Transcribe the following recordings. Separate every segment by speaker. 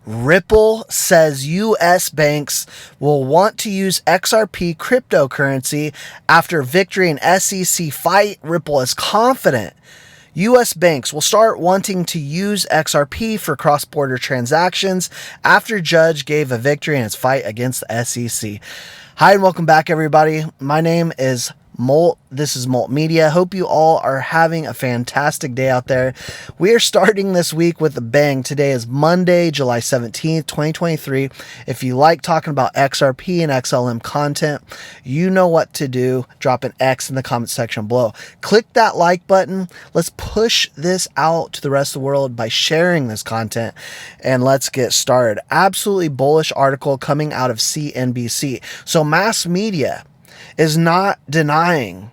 Speaker 1: Ripple says U.S. banks will want to use XRP cryptocurrency after victory in SEC fight. Ripple is confident U.S. banks will start wanting to use XRP for cross-border transactions after judge gave a victory in its fight against the SEC. Hi and welcome back, everybody. My name is Molt. This is Molt Media. Hope you all are having a fantastic day out there. We are starting this week with a bang. Today is Monday, July 17th, 2023. If you like talking about XRP and XLM content, you know what to do. Drop an X in the comment section below. Click that like button. Let's push this out to the rest of the world by sharing this content, and let's get started. Absolutely bullish article coming out of CNBC. So mass media is not denying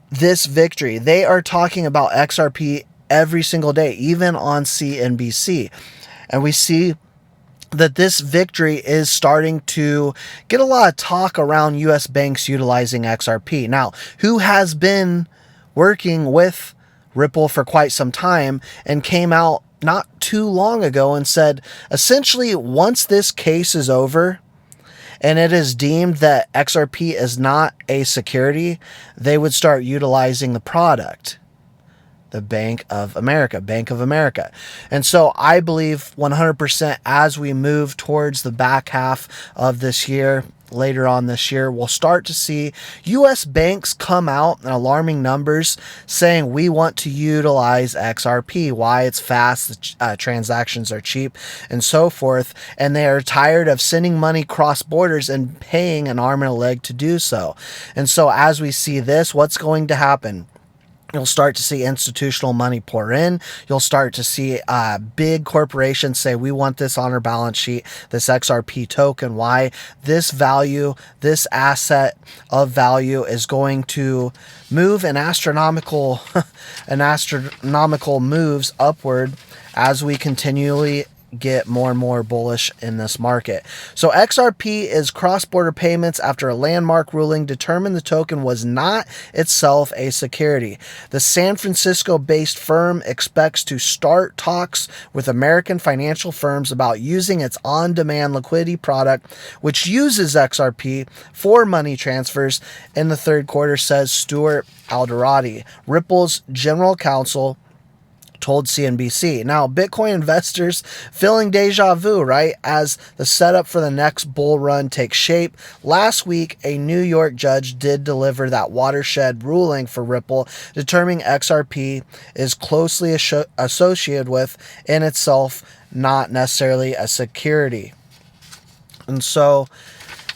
Speaker 1: this victory. They are talking about XRP every single day, even on CNBC. And we see that this victory is starting to get a lot of talk around U.S. banks utilizing XRP. Now, who has been working with Ripple for quite some time and came out not too long ago and said, essentially, once this case is over, and it is deemed that XRP is not a security, they would start utilizing the product, the Bank of America. And so I believe 100% as we move towards the back half of this year, later on this year, we'll start to see U.S. banks come out in alarming numbers saying we want to utilize XRP. Why? It's fast, the transactions are cheap, and so forth. And they are tired of sending money cross borders and paying an arm and a leg to do so. And so as we see this, what's going to happen? You'll start to see institutional money pour in. You'll start to see big corporations say, we want this on our balance sheet, this XRP token. Why? This value, this asset of value is going to move in astronomical moves upward as we continually get more and more bullish in this market. So XRP is cross-border payments after a landmark ruling determined the token was not itself a security. The San Francisco-based firm expects to start talks with American financial firms about using its on-demand liquidity product, which uses XRP for money transfers in the third quarter, says Stuart Alderati, Ripple's general counsel, told CNBC. Now, Bitcoin investors feeling deja vu, right? As the setup for the next bull run takes shape. Last week, a New York judge did deliver that watershed ruling for Ripple, determining XRP is closely associated with, in itself, not necessarily a security. And so,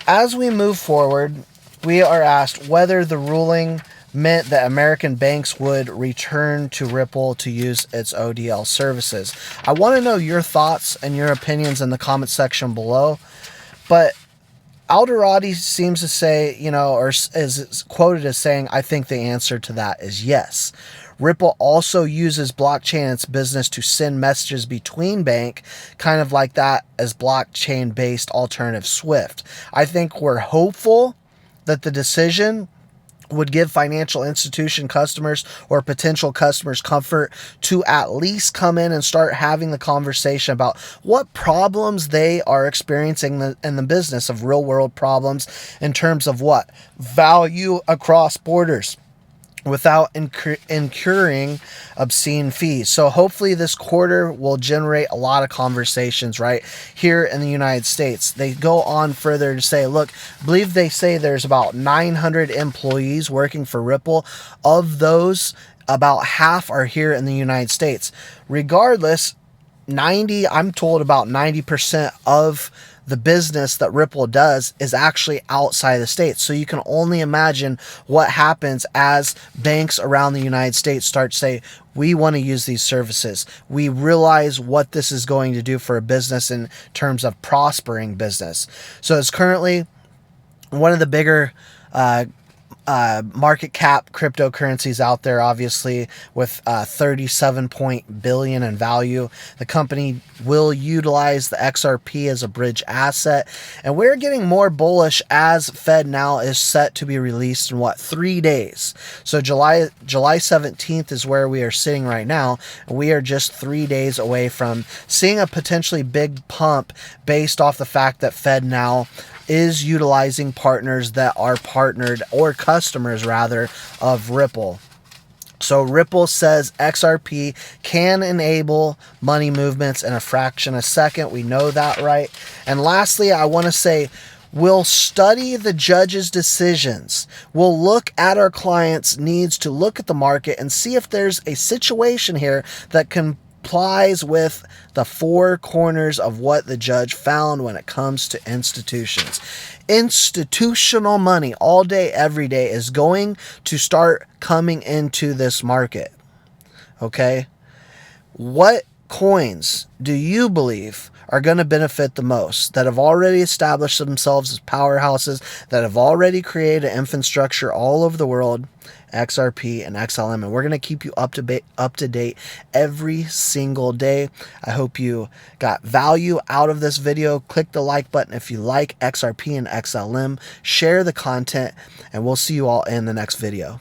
Speaker 1: as we move forward, we are asked whether the ruling meant that American banks would return to Ripple to use its ODL services. I want to know your thoughts and your opinions in the comment section below. But Alderati seems to say, or is quoted as saying, I think the answer to that is yes. Ripple also uses blockchain in its business to send messages between bank, kind of like that as blockchain-based alternative Swift. I think we're hopeful that the decision would give financial institution customers or potential customers comfort to at least come in and start having the conversation about what problems they are experiencing in the business of real world problems in terms of what? Value across borders, without incurring obscene fees. So hopefully this quarter will generate a lot of conversations right here in the United States. They go on further to say, look, I believe they say there's about 900 employees working for Ripple. Of those, about half are here in the United States. Regardless, I'm told about 90% of the business that Ripple does is actually outside the States. So you can only imagine what happens as banks around the United States start to say, we want to use these services. We realize what this is going to do for a business in terms of prospering business. So it's currently one of the bigger market cap cryptocurrencies out there, obviously, with 37 billion in value. The company will utilize the XRP as a bridge asset, and we're getting more bullish as Fed now is set to be released in 3 days. So July 17th is where we are sitting right now, and we are just 3 days away from seeing a potentially big pump based off the fact that Fed now is utilizing partners that are partnered, or customers rather, of Ripple. So Ripple says XRP can enable money movements in a fraction of a second. We know that, right? And lastly, I want to say, we'll study the judge's decisions. We'll look at our clients' needs to look at the market and see if there's a situation here that complies with the four corners of what the judge found when it comes to institutions. Institutional money all day, every day is going to start coming into this market. Okay? What coins do you believe are going to benefit the most, that have already established themselves as powerhouses, that have already created infrastructure all over the world? XRP and XLM, and we're going to keep you up to date every single day. I hope you got value out of this video. Click the like button if you like XRP and XLM. Share the content, and we'll see you all in the next video.